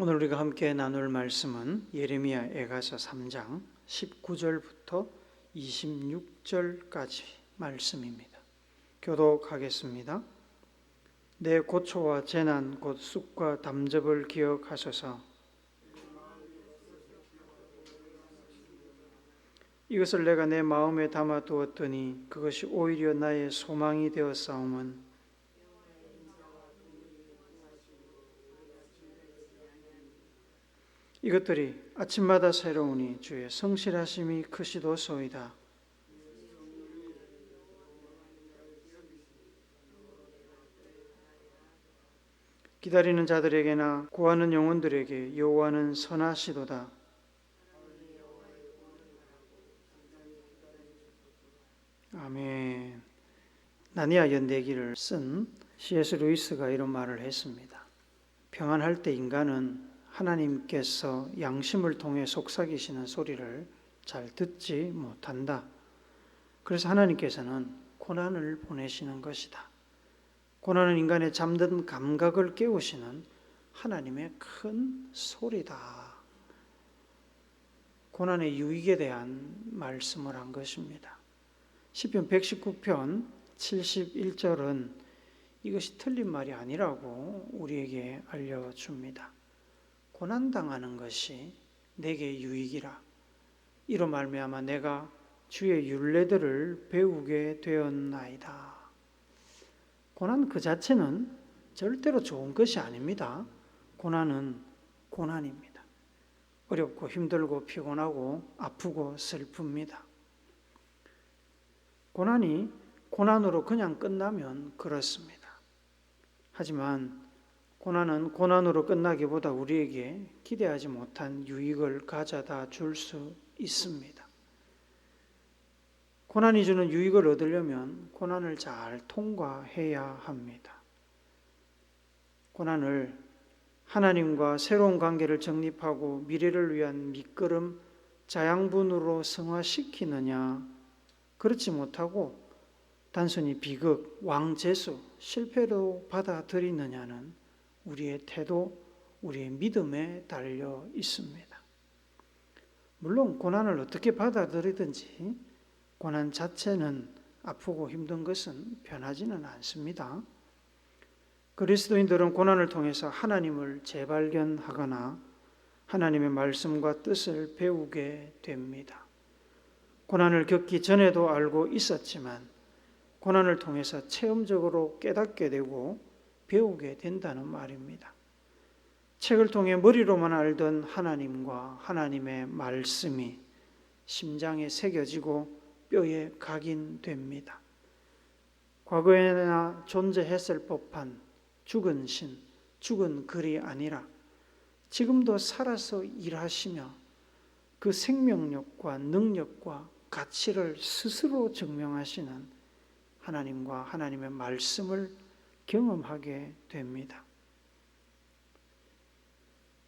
오늘 우리가 함께 나눌 말씀은 예레미야 애가서 3장 19절부터 26절까지 말씀입니다. 교독하겠습니다. 내 고초와 재난 곧 쑥과 담즙을 기억하소서. 이것을 내가 내 마음에 담아 두었더니 그것이 오히려 나의 소망이 되었사오면 이것들이 아침마다 새로우니 주의 성실하심이 크시도소이다. 기다리는 자들에게나 구하는 영혼들에게 여호와는 선하시도다. 아멘. 나니아 연대기를 쓴 C.S. 루이스가 이런 말을 했습니다. 평안할 때 인간은 하나님께서 양심을 통해 속삭이시는 소리를 잘 듣지 못한다. 그래서 하나님께서는 고난을 보내시는 것이다. 고난은 인간의 잠든 감각을 깨우시는 하나님의 큰 소리다. 고난의 유익에 대한 말씀을 한 것입니다. 시편 119편 71절은 이것이 틀린 말이 아니라고 우리에게 알려줍니다. 고난당하는 것이 내게 유익이라. 이로 말미암아 내가 주의 율례들을 배우게 되었나이다. 고난 그 자체는 절대로 좋은 것이 아닙니다. 고난은 고난입니다. 어렵고 힘들고 피곤하고 아프고 슬픕니다. 고난이 고난으로 그냥 끝나면 그렇습니다. 하지만 고난은 고난으로 끝나기보다 우리에게 기대하지 못한 유익을 가져다 줄 수 있습니다. 고난이 주는 유익을 얻으려면 고난을 잘 통과해야 합니다. 고난을 하나님과 새로운 관계를 정립하고 미래를 위한 밑거름, 자양분으로 승화시키느냐, 그렇지 못하고 단순히 비극, 왕재수, 실패로 받아들이느냐는 우리의 태도, 우리의 믿음에 달려 있습니다. 물론 고난을 어떻게 받아들이든지 고난 자체는 아프고 힘든 것은 변하지는 않습니다. 그리스도인들은 고난을 통해서 하나님을 재발견하거나 하나님의 말씀과 뜻을 배우게 됩니다. 고난을 겪기 전에도 알고 있었지만 고난을 통해서 체험적으로 깨닫게 되고 배우게 된다는 말입니다. 책을 통해 머리로만 알던 하나님과 하나님의 말씀이 심장에 새겨지고 뼈에 각인됩니다. 과거에나 존재했을 법한 죽은 신, 죽은 글이 아니라 지금도 살아서 일하시며 그 생명력과 능력과 가치를 스스로 증명하시는 하나님과 하나님의 말씀을 경험하게 됩니다.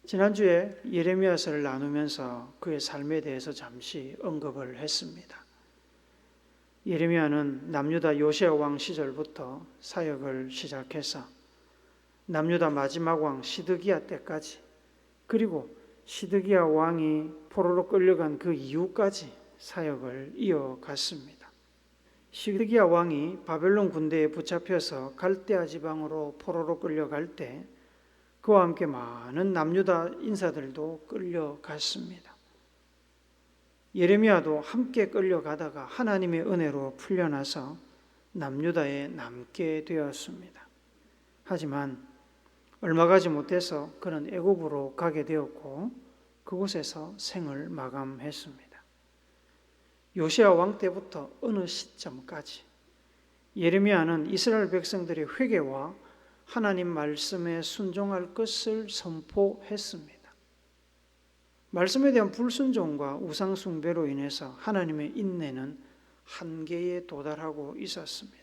지난주에 예레미야서를 나누면서 그의 삶에 대해서 잠시 언급을 했습니다. 예레미야는 남유다 요시야 왕 시절부터 사역을 시작해서 남유다 마지막 왕 시드기야 때까지, 그리고 시드기야 왕이 포로로 끌려간 그 이후까지 사역을 이어갔습니다. 시드기야 왕이 바벨론 군대에 붙잡혀서 갈대아 지방으로 포로로 끌려갈 때 그와 함께 많은 남유다 인사들도 끌려갔습니다. 예레미야도 함께 끌려가다가 하나님의 은혜로 풀려나서 남유다에 남게 되었습니다. 하지만 얼마 가지 못해서 그는 애굽으로 가게 되었고 그곳에서 생을 마감했습니다. 요시야 왕 때부터 어느 시점까지 예레미야는 이스라엘 백성들의 회개와 하나님 말씀에 순종할 것을 선포했습니다. 말씀에 대한 불순종과 우상 숭배로 인해서 하나님의 인내는 한계에 도달하고 있었습니다.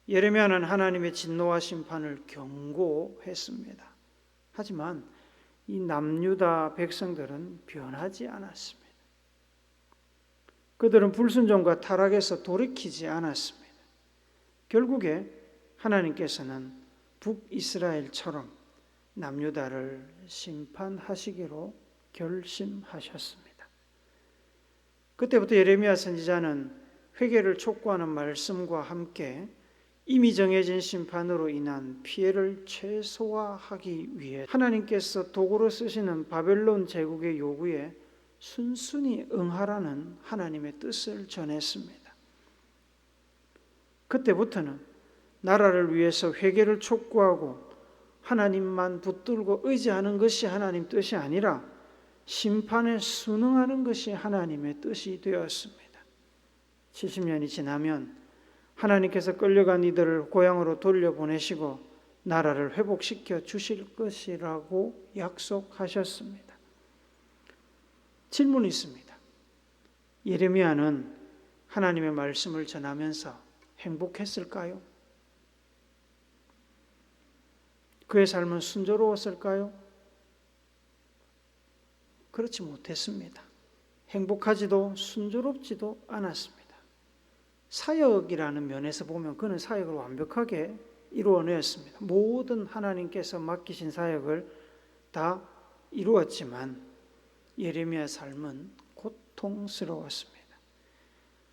예레미야는 하나님의 진노와 심판을 경고했습니다. 하지만 이 남유다 백성들은 변하지 않았습니다. 그들은 불순종과 타락에서 돌이키지 않았습니다. 결국에 하나님께서는 북이스라엘처럼 남유다를 심판하시기로 결심하셨습니다. 그때부터 예레미야 선지자는 회개를 촉구하는 말씀과 함께 이미 정해진 심판으로 인한 피해를 최소화하기 위해 하나님께서 도구로 쓰시는 바벨론 제국의 요구에 순순히 응하라는 하나님의 뜻을 전했습니다. 그때부터는 나라를 위해서 회개를 촉구하고 하나님만 붙들고 의지하는 것이 하나님 뜻이 아니라 심판에 순응하는 것이 하나님의 뜻이 되었습니다. 70년이 지나면 하나님께서 끌려간 이들을 고향으로 돌려보내시고 나라를 회복시켜 주실 것이라고 약속하셨습니다. 질문이 있습니다. 예레미야는 하나님의 말씀을 전하면서 행복했을까요? 그의 삶은 순조로웠을까요? 그렇지 못했습니다. 행복하지도 순조롭지도 않았습니다. 사역이라는 면에서 보면 그는 사역을 완벽하게 이루어냈습니다. 모든 하나님께서 맡기신 사역을 다 이루었지만 예레미야 삶은 고통스러웠습니다.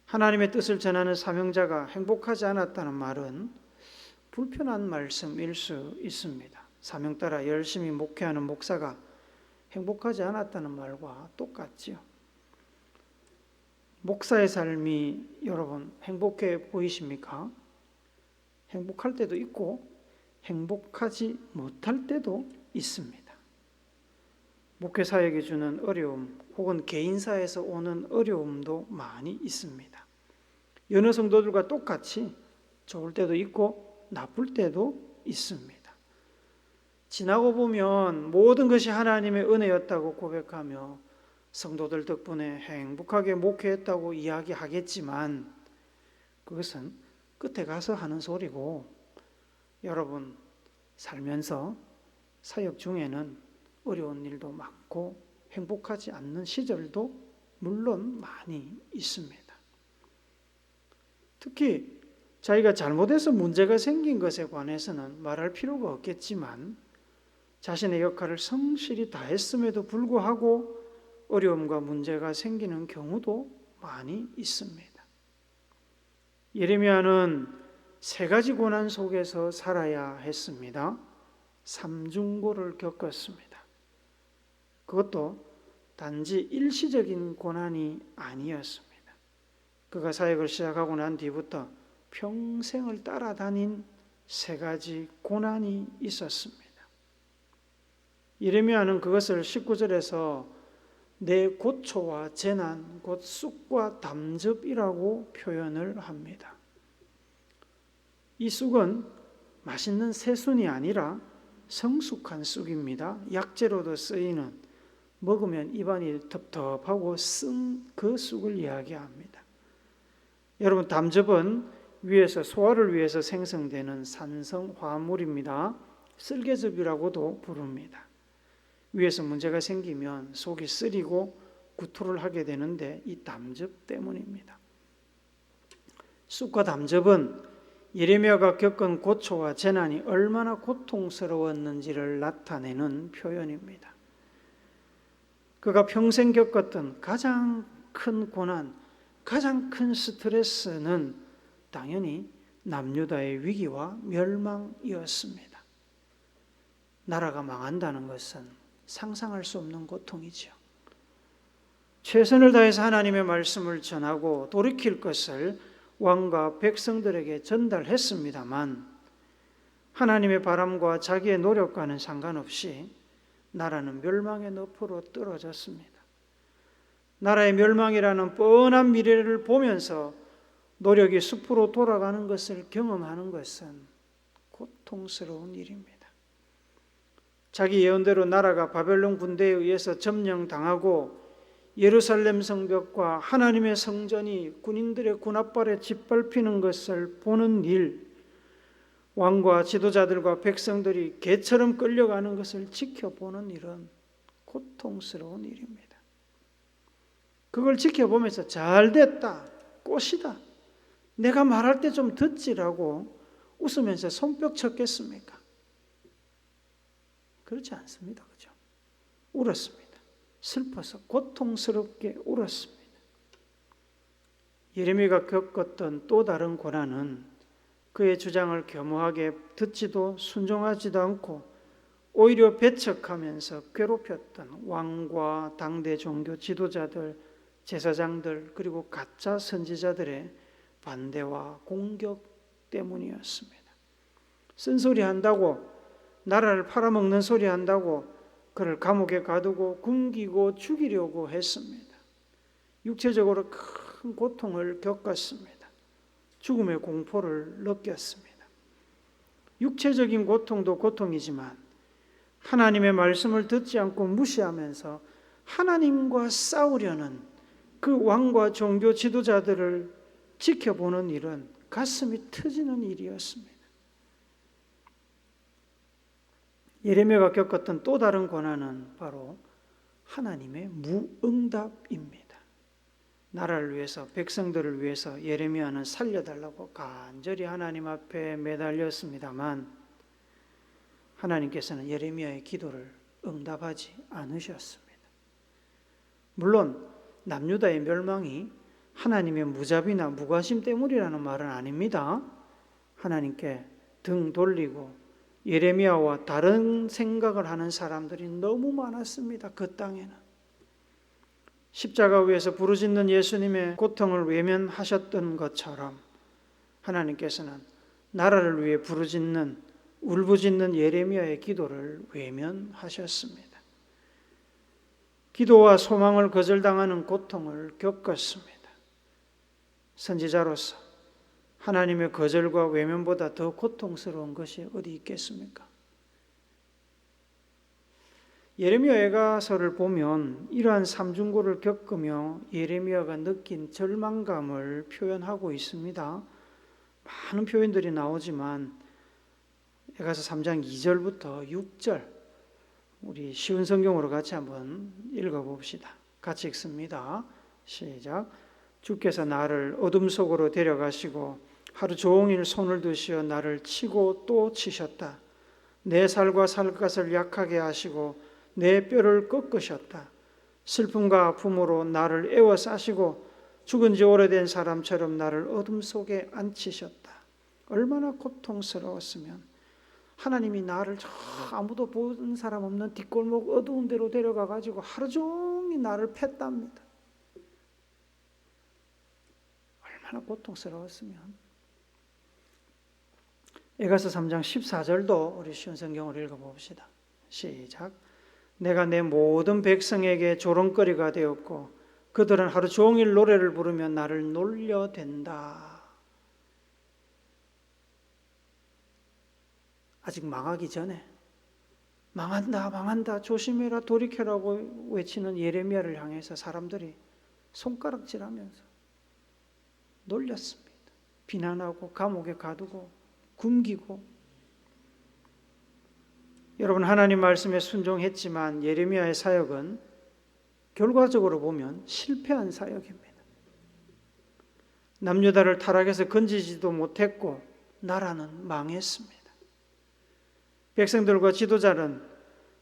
하나님의 뜻을 전하는 사명자가 행복하지 않았다는 말은 불편한 말씀일 수 있습니다. 사명 따라 열심히 목회하는 목사가 행복하지 않았다는 말과 똑같지요. 목사의 삶이 여러분 행복해 보이십니까? 행복할 때도 있고 행복하지 못할 때도 있습니다. 목회 사역이 주는 어려움 혹은 개인사에서 오는 어려움도 많이 있습니다. 여느 성도들과 똑같이 좋을 때도 있고 나쁠 때도 있습니다. 지나고 보면 모든 것이 하나님의 은혜였다고 고백하며 성도들 덕분에 행복하게 목회했다고 이야기하겠지만 그것은 끝에 가서 하는 소리고 여러분 살면서 사역 중에는 어려운 일도 많고 행복하지 않는 시절도 물론 많이 있습니다. 특히 자기가 잘못해서 문제가 생긴 것에 관해서는 말할 필요가 없겠지만 자신의 역할을 성실히 다했음에도 불구하고 어려움과 문제가 생기는 경우도 많이 있습니다. 예레미야는 세 가지 고난 속에서 살아야 했습니다. 삼중고를 겪었습니다. 그것도 단지 일시적인 고난이 아니었습니다. 그가 사역을 시작하고 난 뒤부터 평생을 따라다닌 세 가지 고난이 있었습니다. 예레미야는 그것을 19절에서 내 고초와 재난, 곧 쑥과 담즙이라고 표현을 합니다. 이 쑥은 맛있는 새순이 아니라 성숙한 쑥입니다. 약재로도 쓰이는 먹으면 입안이 텁텁하고 쓴 그 쑥을 이야기합니다. 여러분 담즙은 위에서 소화를 위해서 생성되는 산성 화합물입니다. 쓸개즙이라고도 부릅니다. 위에서 문제가 생기면 속이 쓰리고 구토를 하게 되는데 이 담즙 때문입니다. 쑥과 담즙은 예레미야가 겪은 고초와 재난이 얼마나 고통스러웠는지를 나타내는 표현입니다. 그가 평생 겪었던 가장 큰 고난, 가장 큰 스트레스는 당연히 남유다의 위기와 멸망이었습니다. 나라가 망한다는 것은 상상할 수 없는 고통이죠. 최선을 다해서 하나님의 말씀을 전하고 돌이킬 것을 왕과 백성들에게 전달했습니다만 하나님의 바람과 자기의 노력과는 상관없이 나라는 멸망의 늪으로 떨어졌습니다. 나라의 멸망이라는 뻔한 미래를 보면서 노력이 숲으로 돌아가는 것을 경험하는 것은 고통스러운 일입니다. 자기 예언대로 나라가 바벨론 군대에 의해서 점령당하고 예루살렘 성벽과 하나님의 성전이 군인들의 군합발에 짓밟히는 것을 보는 일, 왕과 지도자들과 백성들이 개처럼 끌려가는 것을 지켜보는 일은 고통스러운 일입니다. 그걸 지켜보면서 잘됐다, 꽃이다, 내가 말할 때 좀 듣지라고 웃으면서 손뼉 쳤겠습니까? 그렇지 않습니다. 그죠? 울었습니다. 슬퍼서 고통스럽게 울었습니다. 예레미야가 겪었던 또 다른 고난은 그의 주장을 겸허하게 듣지도 순종하지도 않고 오히려 배척하면서 괴롭혔던 왕과 당대 종교 지도자들, 제사장들, 그리고 가짜 선지자들의 반대와 공격 때문이었습니다. 쓴소리 한다고, 나라를 팔아먹는 소리 한다고 그를 감옥에 가두고 굶기고 죽이려고 했습니다. 육체적으로 큰 고통을 겪었습니다. 죽음의 공포를 느꼈습니다. 육체적인 고통도 고통이지만 하나님의 말씀을 듣지 않고 무시하면서 하나님과 싸우려는 그 왕과 종교 지도자들을 지켜보는 일은 가슴이 터지는 일이었습니다. 예레미야가 겪었던 또 다른 고난은 바로 하나님의 무응답입니다. 나라를 위해서, 백성들을 위해서 예레미야는 살려달라고 간절히 하나님 앞에 매달렸습니다만 하나님께서는 예레미야의 기도를 응답하지 않으셨습니다. 물론 남유다의 멸망이 하나님의 무자비나 무관심 때문이라는 말은 아닙니다. 하나님께 등 돌리고 예레미야와 다른 생각을 하는 사람들이 너무 많았습니다. 그 땅에는. 십자가 위에서 부르짖는 예수님의 고통을 외면하셨던 것처럼 하나님께서는 나라를 위해 부르짖는, 울부짖는 예레미야의 기도를 외면하셨습니다. 기도와 소망을 거절당하는 고통을 겪었습니다. 선지자로서 하나님의 거절과 외면보다 더 고통스러운 것이 어디 있겠습니까? 예레미야서를 보면 이러한 삼중고를 겪으며 예레미야가 느낀 절망감을 표현하고 있습니다. 많은 표현들이 나오지만 에가서 3장 2절부터 6절 우리 쉬운 성경으로 같이 한번 읽어봅시다. 같이 읽습니다. 시작. 주께서 나를 어둠 속으로 데려가시고 하루 종일 손을 드시어 나를 치고 또 치셨다. 내 살과 살갗을 약하게 하시고 내 뼈를 꺾으셨다. 슬픔과 아픔으로 나를 에워싸시고 죽은 지 오래된 사람처럼 나를 어둠 속에 앉히셨다. 얼마나 고통스러웠으면 하나님이 나를 저 아무도 보는 사람 없는 뒷골목 어두운 데로 데려가가지고 하루 종일 나를 팼답니다. 얼마나 고통스러웠으면. 에가서 3장 14절도 우리 쉬운 성경을 읽어봅시다. 시작. 내가 내 모든 백성에게 조롱거리가 되었고 그들은 하루 종일 노래를 부르며 나를 놀려댄다. 아직 망하기 전에 망한다 망한다 조심해라 돌이켜라고 외치는 예레미야를 향해서 사람들이 손가락질하면서 놀렸습니다. 비난하고 감옥에 가두고 굶기고. 여러분, 하나님 말씀에 순종했지만 예레미야의 사역은 결과적으로 보면 실패한 사역입니다. 남유다를 타락해서 건지지도 못했고 나라는 망했습니다. 백성들과 지도자는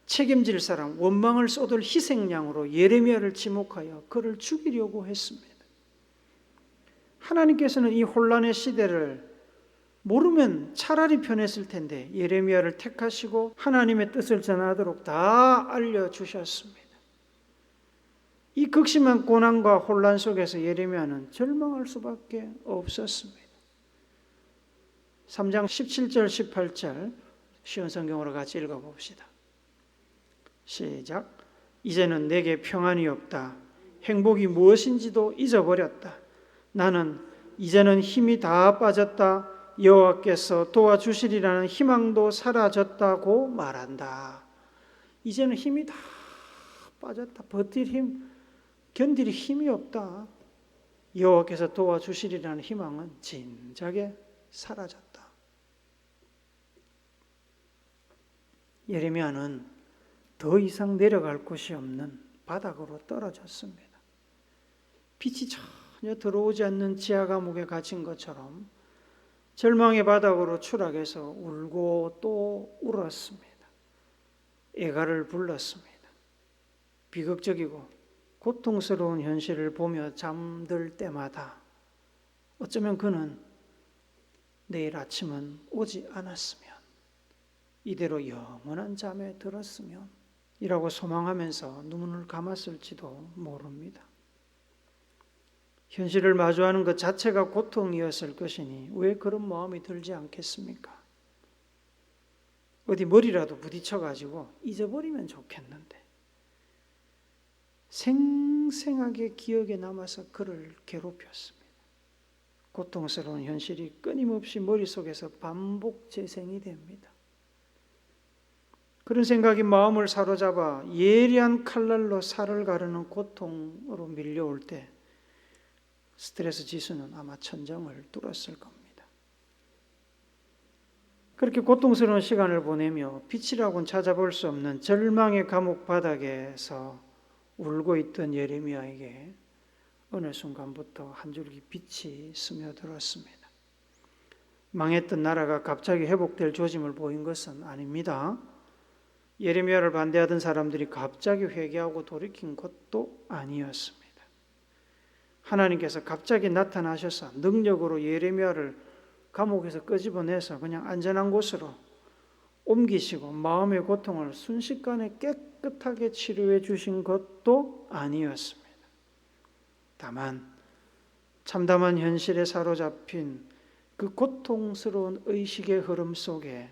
책임질 사람, 원망을 쏟을 희생양으로 예레미야를 지목하여 그를 죽이려고 했습니다. 하나님께서는 이 혼란의 시대를 모르면 차라리 편했을 텐데 예레미야를 택하시고 하나님의 뜻을 전하도록 다 알려주셨습니다. 이 극심한 고난과 혼란 속에서 예레미야는 절망할 수밖에 없었습니다. 3장 17절 18절 쉬운 성경으로 같이 읽어봅시다. 시작. 이제는 내게 평안이 없다. 행복이 무엇인지도 잊어버렸다. 나는 이제는 힘이 다 빠졌다. 여호와께서 도와주시리라는 희망도 사라졌다고 말한다. 이제는 힘이 다 빠졌다. 버틸 힘, 견딜 힘이 없다. 여호와께서 도와주시리라는 희망은 진작에 사라졌다. 예레미야는 더 이상 내려갈 곳이 없는 바닥으로 떨어졌습니다. 빛이 전혀 들어오지 않는 지하 감옥에 갇힌 것처럼 절망의 바닥으로 추락해서 울고 또 울었습니다. 애가를 불렀습니다. 비극적이고 고통스러운 현실을 보며 잠들 때마다 어쩌면 그는 내일 아침은 오지 않았으면, 이대로 영원한 잠에 들었으면 이라고 소망하면서 눈을 감았을지도 모릅니다. 현실을 마주하는 것 자체가 고통이었을 것이니 왜 그런 마음이 들지 않겠습니까? 어디 머리라도 부딪혀가지고 잊어버리면 좋겠는데 생생하게 기억에 남아서 그를 괴롭혔습니다. 고통스러운 현실이 끊임없이 머릿속에서 반복 재생이 됩니다. 그런 생각이 마음을 사로잡아 예리한 칼날로 살을 가르는 고통으로 밀려올 때 스트레스 지수는 아마 천정을 뚫었을 겁니다. 그렇게 고통스러운 시간을 보내며 빛이라고는 찾아볼 수 없는 절망의 감옥 바닥에서 울고 있던 예레미야에게 어느 순간부터 한 줄기 빛이 스며들었습니다. 망했던 나라가 갑자기 회복될 조짐을 보인 것은 아닙니다. 예레미야를 반대하던 사람들이 갑자기 회개하고 돌이킨 것도 아니었습니다. 하나님께서 갑자기 나타나셔서 능력으로 예레미야를 감옥에서 끄집어내서 그냥 안전한 곳으로 옮기시고 마음의 고통을 순식간에 깨끗하게 치료해 주신 것도 아니었습니다. 다만 참담한 현실에 사로잡힌 그 고통스러운 의식의 흐름 속에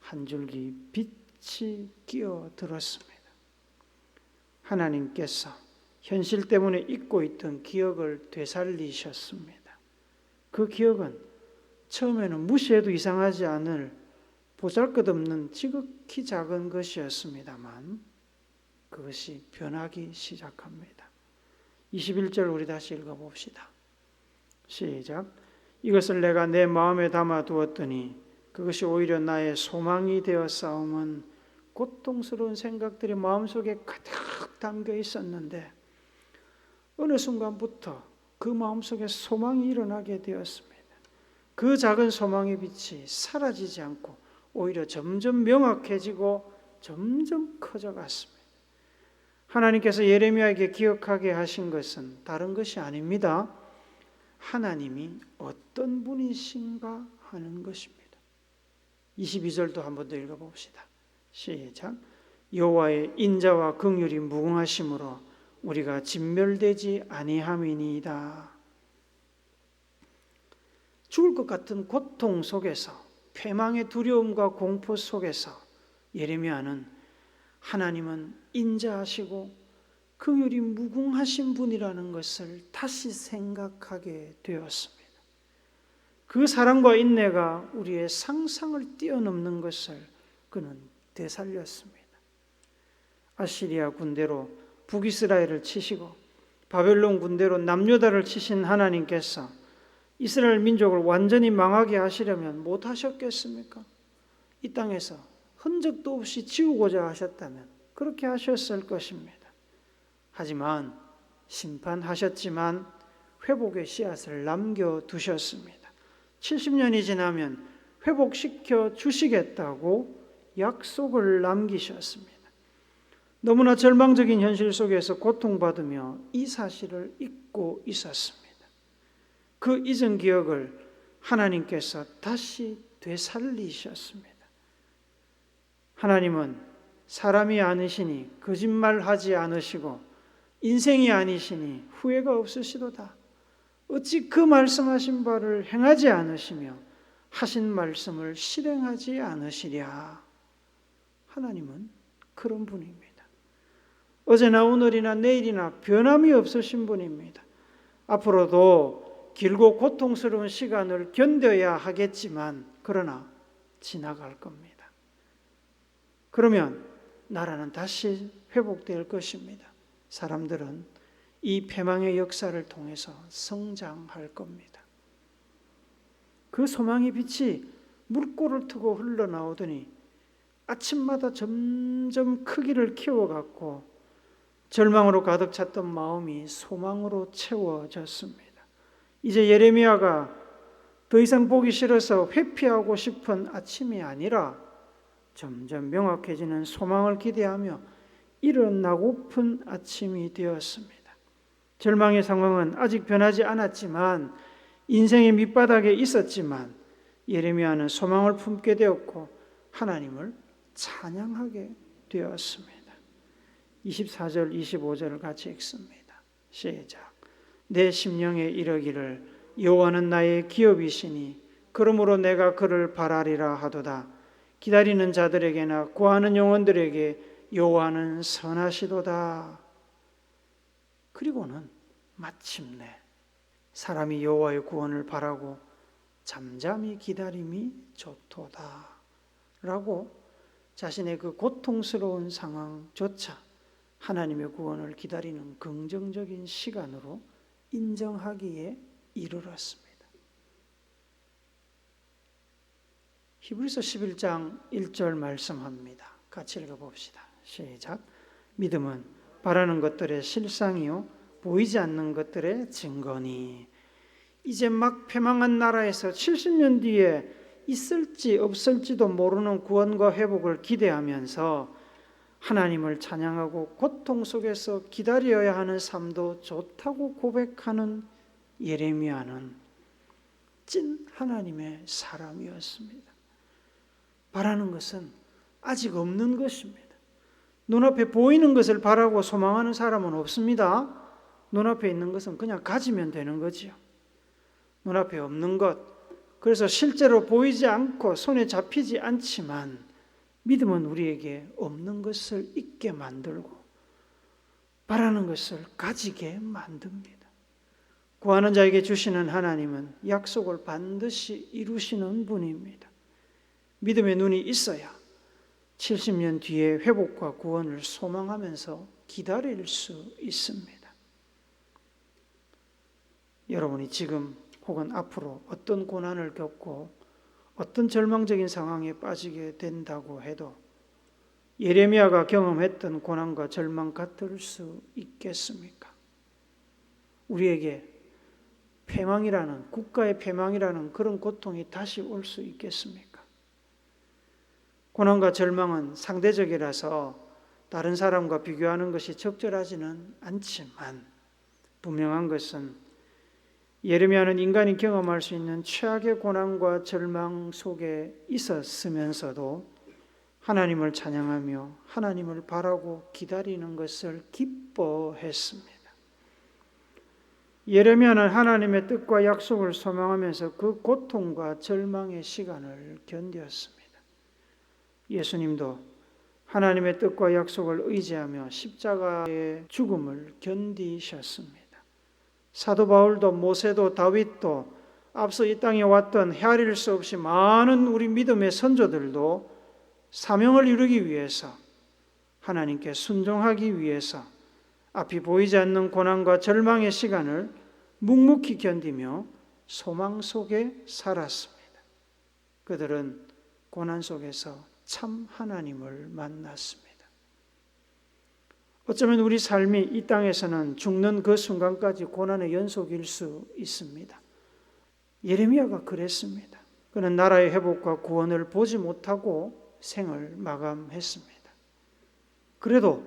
한 줄기 빛이 끼어들었습니다. 하나님께서 현실 때문에 잊고 있던 기억을 되살리셨습니다. 그 기억은 처음에는 무시해도 이상하지 않을 보잘것없는 지극히 작은 것이었습니다만 그것이 변하기 시작합니다. 21절 우리 다시 읽어봅시다. 시작. 이것을 내가 내 마음에 담아 두었더니 그것이 오히려 나의 소망이 되어 싸움은 고통스러운 생각들이 마음속에 가득 담겨 있었는데 어느 순간부터 그 마음속에 소망이 일어나게 되었습니다. 그 작은 소망의 빛이 사라지지 않고 오히려 점점 명확해지고 점점 커져갔습니다. 하나님께서 예레미야에게 기억하게 하신 것은 다른 것이 아닙니다. 하나님이 어떤 분이신가 하는 것입니다. 22절도 한 번 더 읽어봅시다. 시작. 여호와의 인자와 긍휼이 무궁하심으로 우리가 진멸되지 아니함이니이다. 죽을 것 같은 고통 속에서, 패망의 두려움과 공포 속에서 예레미야는 하나님은 인자하시고 긍휼이 무궁하신 분이라는 것을 다시 생각하게 되었습니다. 그 사랑과 인내가 우리의 상상을 뛰어넘는 것을 그는 되살렸습니다. 아시리아 군대로 북이스라엘을 치시고 바벨론 군대로 남유다를 치신 하나님께서 이스라엘 민족을 완전히 망하게 하시려면 못하셨겠습니까? 이 땅에서 흔적도 없이 지우고자 하셨다면 그렇게 하셨을 것입니다. 하지만 심판하셨지만 회복의 씨앗을 남겨두셨습니다. 70년이 지나면 회복시켜 주시겠다고 약속을 남기셨습니다. 너무나 절망적인 현실 속에서 고통받으며 이 사실을 잊고 있었습니다. 그 잊은 기억을 하나님께서 다시 되살리셨습니다. 하나님은 사람이 아니시니 거짓말하지 않으시고 인생이 아니시니 후회가 없으시도다. 어찌 그 말씀하신 바를 행하지 않으시며 하신 말씀을 실행하지 않으시랴. 하나님은 그런 분입니다. 어제나 오늘이나 내일이나 변함이 없으신 분입니다. 앞으로도 길고 고통스러운 시간을 견뎌야 하겠지만 그러나 지나갈 겁니다. 그러면 나라는 다시 회복될 것입니다. 사람들은 이 패망의 역사를 통해서 성장할 겁니다. 그 소망의 빛이 물꼬를 트고 흘러나오더니 아침마다 점점 크기를 키워갔고 절망으로 가득 찼던 마음이 소망으로 채워졌습니다. 이제 예레미야가 더 이상 보기 싫어서 회피하고 싶은 아침이 아니라 점점 명확해지는 소망을 기대하며 일어나고픈 아침이 되었습니다. 절망의 상황은 아직 변하지 않았지만, 인생의 밑바닥에 있었지만 예레미야는 소망을 품게 되었고 하나님을 찬양하게 되었습니다. 24절 25절을 같이 읽습니다. 시작. 내 심령에 이르기를 여호와는 나의 기업이시니 그러므로 내가 그를 바라리라 하도다. 기다리는 자들에게나 구하는 영혼들에게 여호와는 선하시도다. 그리고는 마침내 사람이 여호와의 구원을 바라고 잠잠히 기다림이 좋도다 라고 자신의 그 고통스러운 상황조차 하나님의 구원을 기다리는 긍정적인 시간으로 인정하기에 이르렀습니다. 히브리서 11장 1절 말씀합니다. 같이 읽어봅시다. 시작. 믿음은 바라는 것들의 실상이요 보이지 않는 것들의 증거니. 이제 막 패망한 나라에서 70년 뒤에 있을지 없을지도 모르는 구원과 회복을 기대하면서 하나님을 찬양하고 고통 속에서 기다려야 하는 삶도 좋다고 고백하는 예레미야는 찐 하나님의 사람이었습니다. 바라는 것은 아직 없는 것입니다. 눈앞에 보이는 것을 바라고 소망하는 사람은 없습니다. 눈앞에 있는 것은 그냥 가지면 되는 거지요. 눈앞에 없는 것, 그래서 실제로 보이지 않고 손에 잡히지 않지만 믿음은 우리에게 없는 것을 있게 만들고 바라는 것을 가지게 만듭니다. 구하는 자에게 주시는 하나님은 약속을 반드시 이루시는 분입니다. 믿음의 눈이 있어야 70년 뒤에 회복과 구원을 소망하면서 기다릴 수 있습니다. 여러분이 지금 혹은 앞으로 어떤 고난을 겪고 어떤 절망적인 상황에 빠지게 된다고 해도 예레미야가 경험했던 고난과 절망 같을 수 있겠습니까? 우리에게 패망이라는, 국가의 패망이라는 그런 고통이 다시 올 수 있겠습니까? 고난과 절망은 상대적이라서 다른 사람과 비교하는 것이 적절하지는 않지만 분명한 것은 예레미야는 인간이 경험할 수 있는 최악의 고난과 절망 속에 있었으면서도 하나님을 찬양하며 하나님을 바라고 기다리는 것을 기뻐했습니다. 예레미야는 하나님의 뜻과 약속을 소망하면서 그 고통과 절망의 시간을 견뎠습니다. 예수님도 하나님의 뜻과 약속을 의지하며 십자가의 죽음을 견디셨습니다. 사도 바울도 모세도 다윗도 앞서 이 땅에 왔던 헤아릴 수 없이 많은 우리 믿음의 선조들도 사명을 이루기 위해서, 하나님께 순종하기 위해서 앞이 보이지 않는 고난과 절망의 시간을 묵묵히 견디며 소망 속에 살았습니다. 그들은 고난 속에서 참 하나님을 만났습니다. 어쩌면 우리 삶이 이 땅에서는 죽는 그 순간까지 고난의 연속일 수 있습니다. 예레미야가 그랬습니다. 그는 나라의 회복과 구원을 보지 못하고 생을 마감했습니다. 그래도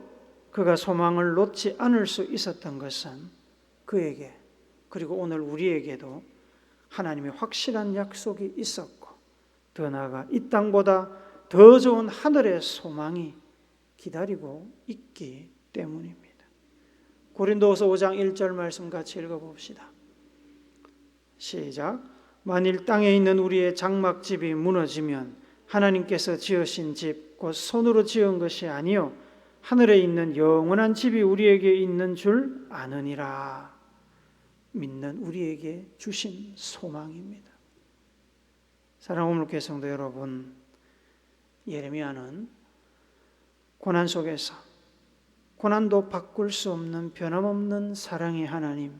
그가 소망을 놓지 않을 수 있었던 것은 그에게, 그리고 오늘 우리에게도 하나님의 확실한 약속이 있었고, 더 나아가 이 땅보다 더 좋은 하늘의 소망이 기다리고 있기 때문입니다. 고린도후서 5장 1절 말씀 같이 읽어봅시다. 시작. 만일 땅에 있는 우리의 장막집이 무너지면 하나님께서 지으신 집, 곧 손으로 지은 것이 아니요 하늘에 있는 영원한 집이 우리에게 있는 줄 아느니라. 믿는 우리에게 주신 소망입니다. 사랑하는 목회 성도 여러분, 예레미야는 고난 속에서 고난도 바꿀 수 없는 변함없는 사랑의 하나님,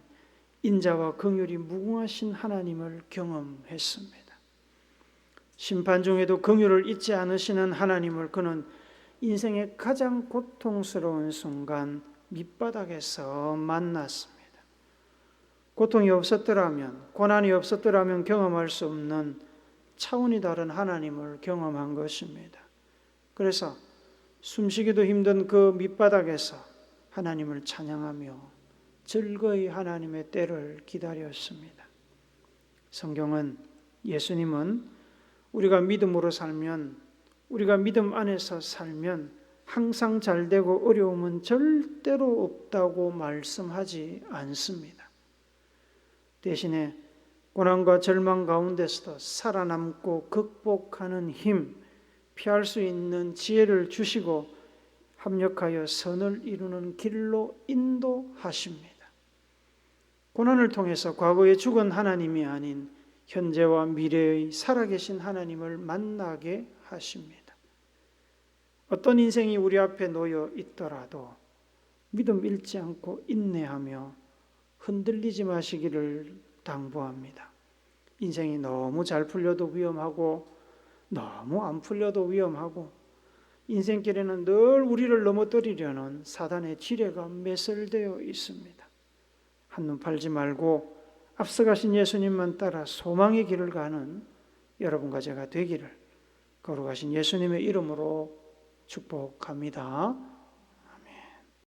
인자와 긍휼이 무궁하신 하나님을 경험했습니다. 심판 중에도 긍휼을 잊지 않으시는 하나님을 그는 인생의 가장 고통스러운 순간 밑바닥에서 만났습니다. 고통이 없었더라면, 고난이 없었더라면 경험할 수 없는 차원이 다른 하나님을 경험한 것입니다. 그래서 숨쉬기도 힘든 그 밑바닥에서 하나님을 찬양하며 즐거이 하나님의 때를 기다렸습니다. 성경은 예수님은 우리가 믿음으로 살면, 우리가 믿음 안에서 살면 항상 잘되고 어려움은 절대로 없다고 말씀하지 않습니다. 대신에 고난과 절망 가운데서도 살아남고 극복하는 힘, 피할 수 있는 지혜를 주시고 합력하여 선을 이루는 길로 인도하십니다. 고난을 통해서 과거에 죽은 하나님이 아닌 현재와 미래의 살아계신 하나님을 만나게 하십니다. 어떤 인생이 우리 앞에 놓여 있더라도 믿음 잃지 않고 인내하며 흔들리지 마시기를 당부합니다. 인생이 너무 잘 풀려도 위험하고 너무 안 풀려도 위험하고 인생길에는 늘 우리를 넘어뜨리려는 사단의 지뢰가 매설되어 있습니다. 한눈 팔지 말고 앞서가신 예수님만 따라 소망의 길을 가는 여러분과 제가 되기를 거룩하신 예수님의 이름으로 축복합니다.